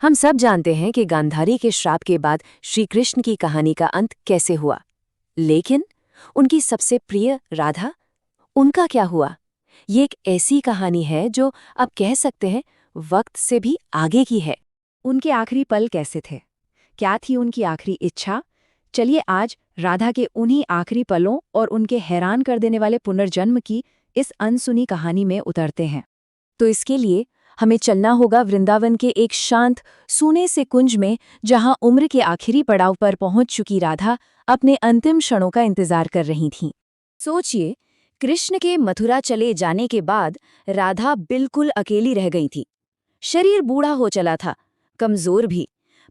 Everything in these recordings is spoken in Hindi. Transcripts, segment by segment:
हम सब जानते हैं कि गांधारी के श्राप के बाद श्री कृष्ण की कहानी का अंत कैसे हुआ। लेकिन उनकी सबसे प्रिय राधा, उनका क्या हुआ? ये एक ऐसी कहानी है जो आप कह सकते हैं वक्त से भी आगे की है। उनके आखिरी पल कैसे थे? क्या थी उनकी आखिरी इच्छा? चलिए आज राधा के उन्हीं आखिरी पलों और उनके हैरान कर देने वाले पुनर्जन्म की इस अनसुनी कहानी में उतरते हैं। तो इसके लिए हमें चलना होगा वृंदावन के एक शांत सूने से कुंज में, जहां उम्र के आखिरी पड़ाव पर पहुंच चुकी राधा अपने अंतिम क्षणों का इंतजार कर रही थीं। सोचिए, कृष्ण के मथुरा चले जाने के बाद राधा बिल्कुल अकेली रह गई थी। शरीर बूढ़ा हो चला था, कमजोर भी,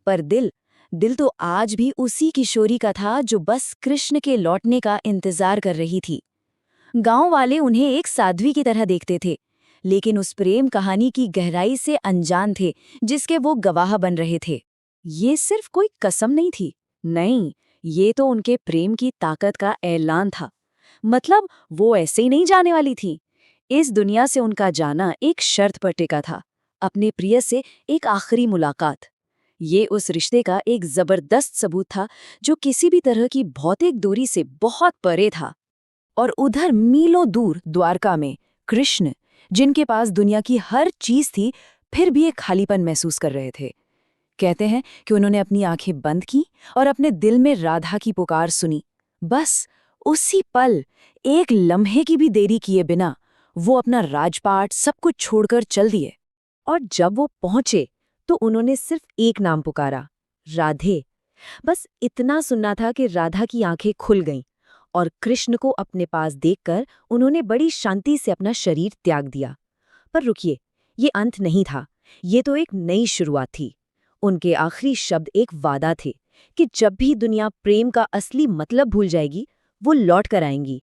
पर दिल दिल तो आज भी उसी किशोरी का था जो बस कृष्ण के लौटने का इंतजार कर रही थी। गांव वाले उन्हें एक साध्वी की तरह देखते थे, लेकिन उस प्रेम कहानी की गहराई से अनजान थे जिसके वो गवाह बन रहे थे। ये सिर्फ कोई कसम नहीं थी, नहीं, ये तो उनके प्रेम की ताकत का ऐलान था। मतलब वो ऐसे ही नहीं जाने वाली थी। इस दुनिया से उनका जाना एक शर्त पर टिका था, अपने प्रिय से एक आखिरी मुलाकात। ये उस रिश्ते का एक जबरदस्त सबूत था जो किसी भी तरह की भौतिक दूरी से बहुत परे था। और उधर मीलों दूर द्वारका में कृष्ण, जिनके पास दुनिया की हर चीज थी, फिर भी एक खालीपन महसूस कर रहे थे। कहते हैं कि उन्होंने अपनी आंखें बंद की और अपने दिल में राधा की पुकार सुनी। बस उसी पल, एक लम्हे की भी देरी किए बिना, वो अपना राजपाट सब कुछ छोड़कर चल दिए। और जब वो पहुंचे तो उन्होंने सिर्फ एक नाम पुकारा, राधे। बस इतना सुनना था कि राधा की आंखें खुल गईं और कृष्ण को अपने पास देखकर उन्होंने बड़ी शांति से अपना शरीर त्याग दिया। पर रुकिए, ये अंत नहीं था, ये तो एक नई शुरुआत थी। उनके आखिरी शब्द एक वादा थे कि जब भी दुनिया प्रेम का असली मतलब भूल जाएगी, वो लौट कर आएंगी।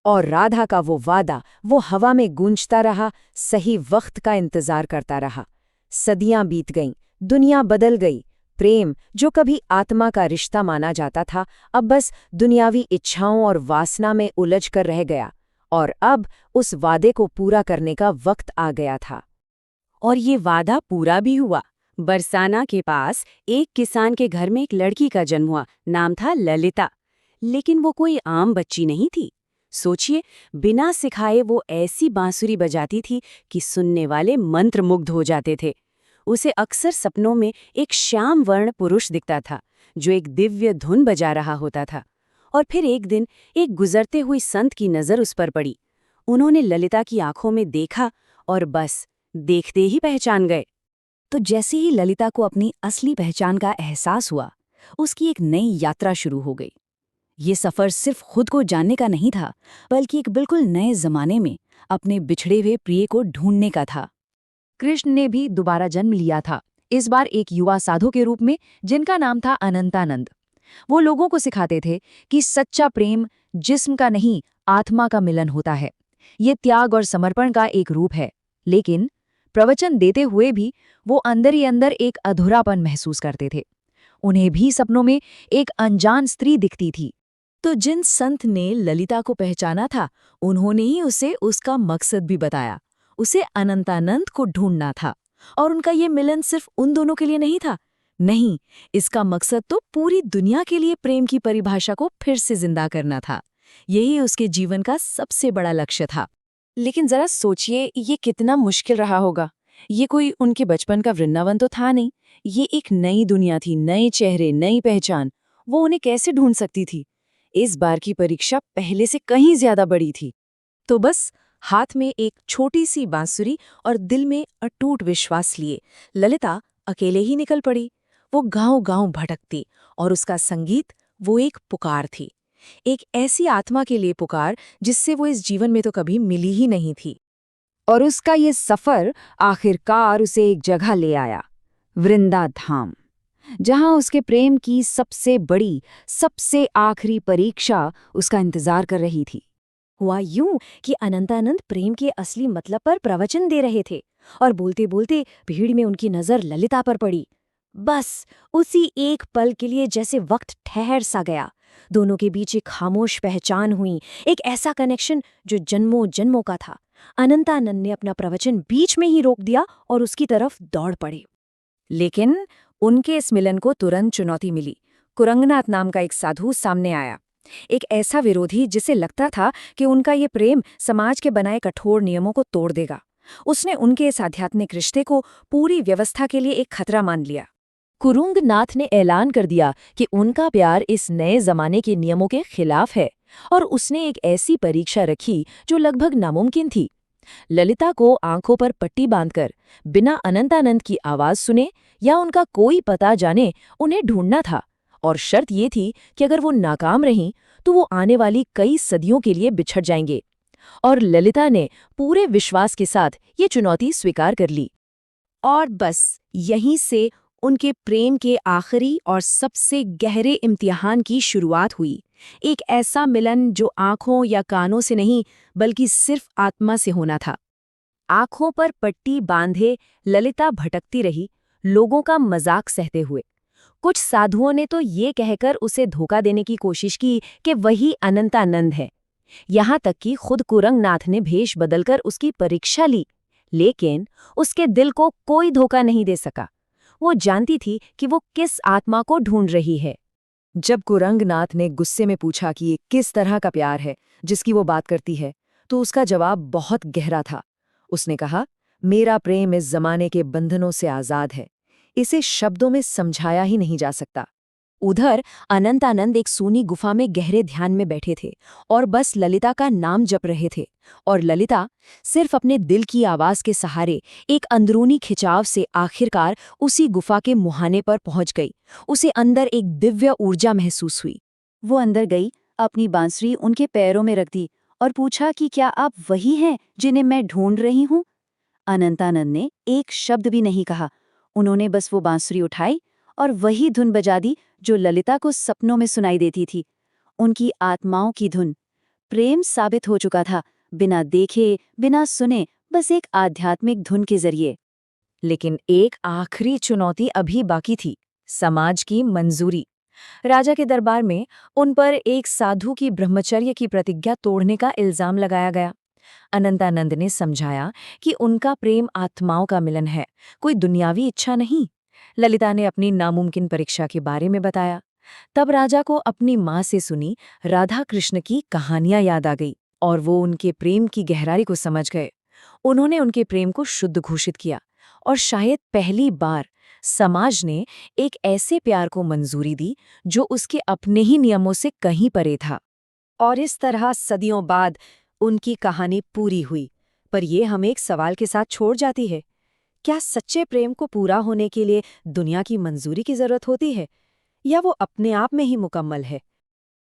और राधा का वो वादा, वो हवा में गूंजता रहा, सही वक्त का इंतजार करता रहा। सदियां बीत गईं, दुनिया बदल गई। प्रेम, जो कभी आत्मा का रिश्ता माना जाता था, अब बस दुनियावी इच्छाओं और वासना में उलझ कर रह गया। और अब उस वादे को पूरा करने का वक्त आ गया था। और ये वादा पूरा भी हुआ। बरसाना के पास एक किसान के घर में एक लड़की का जन्म हुआ। नाम था ललिता। लेकिन वो कोई आम बच्ची नहीं थी। सोचिए, बिना सिखाए वो ऐसी बांसुरी बजाती थी कि सुनने वाले मंत्रमुग्ध हो जाते थे। उसे अक्सर सपनों में एक श्याम वर्ण पुरुष दिखता था जो एक दिव्य धुन बजा रहा होता था। और फिर एक दिन एक गुजरते हुए संत की नज़र उस पर पड़ी। उन्होंने ललिता की आंखों में देखा और बस देखते ही पहचान गए। तो जैसे ही ललिता को अपनी असली पहचान का एहसास हुआ, उसकी एक नई यात्रा शुरू हो गई। ये सफ़र सिर्फ खुद को जानने का नहीं था, बल्कि एक बिल्कुल नए जमाने में अपने बिछड़े हुए प्रिय को ढूंढने का था। कृष्ण ने भी दोबारा जन्म लिया था, इस बार एक युवा साधु के रूप में, जिनका नाम था अनंतानंद। वो लोगों को सिखाते थे कि सच्चा प्रेम जिस्म का नहीं, आत्मा का मिलन होता है। ये त्याग और समर्पण का एक रूप है। लेकिन प्रवचन देते हुए भी वो अंदर ही अंदर एक अधूरापन महसूस करते थे। उन्हें भी सपनों में एक अनजान स्त्री दिखती थी। तो जिन संत ने ललिता को पहचाना था, उन्होंने ही उसे उसका मकसद भी बताया। उसे अनंतानंद को ढूंढना था। और उनका ये मिलन सिर्फ उन दोनों के लिए नहीं था। नहीं, इसका मकसद तो पूरी दुनिया के लिए प्रेम की परिभाषा को फिर से जिंदा करना था। यही उसके जीवन का सबसे बड़ा लक्ष्य था। लेकिन जरा सोचिए, ये कितना मुश्किल रहा होगा। ये कोई उनके बचपन का वृंदावन तो था नहीं। ये एक नई दुनिया थी, नए चेहरे, नई पहचान। वो उन्हें कैसे ढूंढ सकती थी? इस बार की परीक्षा पहले से कहीं ज्यादा बड़ी थी। तो बस हाथ में एक छोटी सी बांसुरी और दिल में अटूट विश्वास लिए ललिता अकेले ही निकल पड़ी। वो गांव-गांव भटकती और उसका संगीत, वो एक पुकार थी। एक ऐसी आत्मा के लिए पुकार जिससे वो इस जीवन में तो कभी मिली ही नहीं थी। और उसका ये सफर आखिरकार उसे एक जगह ले आया, वृंदाधाम, जहां उसके प्रेम की सबसे बड़ी, सबसे आखिरी परीक्षा उसका इंतजार कर रही थी। हुआ यूं कि अनंतानंद प्रेम के असली मतलब पर प्रवचन दे रहे थे और बोलते बोलते भीड़ में उनकी नजर ललिता पर पड़ी। बस उसी एक पल के लिए जैसे वक्त ठहर सा गया। दोनों के बीच एक खामोश पहचान हुई, एक ऐसा कनेक्शन जो जन्मों जन्मों का था। अनंतानंद ने अपना प्रवचन बीच में ही रोक दिया और उसकी तरफ दौड़ पड़े। लेकिन उनके इस मिलन को तुरंत चुनौती मिली। कुरंगनाथ नाम का एक साधु सामने आया, एक ऐसा विरोधी जिसे लगता था कि उनका ये प्रेम समाज के बनाए कठोर नियमों को तोड़ देगा। उसने उनके इस आध्यात्मिक रिश्ते को पूरी व्यवस्था के लिए एक खतरा मान लिया। कुरुंगनाथ ने ऐलान कर दिया कि उनका प्यार इस नए जमाने के नियमों के खिलाफ है, और उसने एक ऐसी परीक्षा रखी जो लगभग नामुमकिन थी। ललिता को आंखों पर पट्टी बांधकर बिना अनंतानंद की आवाज सुने या उनका कोई पता जाने उन्हें ढूंढना था, और शर्त ये थी कि अगर वो नाकाम रहीं तो वो आने वाली कई सदियों के लिए बिछड़ जाएंगे। और ललिता ने पूरे विश्वास के साथ ये चुनौती स्वीकार कर ली। और बस यहीं से उनके प्रेम के आखिरी और सबसे गहरे इम्तिहान की शुरुआत हुई। एक ऐसा मिलन जो आंखों या कानों से नहीं बल्कि सिर्फ आत्मा से होना था। आंखों पर पट्टी बांधे ललिता भटकती रही, लोगों का मजाक सहते हुए। कुछ साधुओं ने तो ये कहकर उसे धोखा देने की कोशिश की कि वही अनंतानंद है। यहाँ तक कि खुद कुरंगनाथ ने भेष बदलकर उसकी परीक्षा ली, लेकिन उसके दिल को कोई धोखा नहीं दे सका। वो जानती थी कि वो किस आत्मा को ढूंढ रही है। जब कुरंगनाथ ने गुस्से में पूछा कि ये किस तरह का प्यार है जिसकी वो बात करती है, तो उसका जवाब बहुत गहरा था। उसने कहा, मेरा प्रेम इस जमाने के बंधनों से आजाद है। इसे शब्दों में समझाया ही नहीं जा सकता। उधर अनंतानंद एक सूनी गुफा में गहरे ध्यान में बैठे थे और बस ललिता का नाम जप रहे थे। और ललिता सिर्फ अपने दिल की आवाज के सहारे एक अंदरूनी खिंचाव से आखिरकार उसी गुफा के मुहाने पर पहुंच गई। उसे अंदर एक दिव्य ऊर्जा महसूस हुई। वो अंदर गई, अपनी बांसुरी उनके पैरों में रख दी और पूछा कि क्या आप वही हैं जिन्हें मैं ढूंढ रही हूँ? अनंतानंद ने एक शब्द भी नहीं कहा। उन्होंने बस वो बांसुरी उठाई और वही धुन बजा दी जो ललिता को सपनों में सुनाई देती थी। उनकी आत्माओं की धुन। प्रेम साबित हो चुका था, बिना देखे, बिना सुने, बस एक आध्यात्मिक धुन के जरिए। लेकिन एक आखिरी चुनौती अभी बाकी थी, समाज की मंजूरी। राजा के दरबार में उन पर एक साधु की ब्रह्मचर्य की प्रतिज्ञा तोड़ने का इल्जाम लगाया गया। अनंतानंद ने समझाया कि उनका प्रेम आत्माओं का मिलन है, कोई दुनियावी इच्छा नहीं। ललिता ने अपनी नामुमकिन परीक्षा के बारे में बताया। तब राजा को अपनी माँ से सुनी राधा कृष्ण की कहानियां याद आ गई और वो उनके प्रेम की गहराई को समझ गए। उन्होंने उनके प्रेम को शुद्ध घोषित किया और शायद पहली बार समाज ने एक ऐसे प्यार को मंजूरी दी जो उसके अपने ही नियमों से कहीं परे था। और इस तरह सदियों बाद उनकी कहानी पूरी हुई। पर यह हमें एक सवाल के साथ छोड़ जाती है, क्या सच्चे प्रेम को पूरा होने के लिए दुनिया की मंजूरी की जरूरत होती है, या वो अपने आप में ही मुकम्मल है?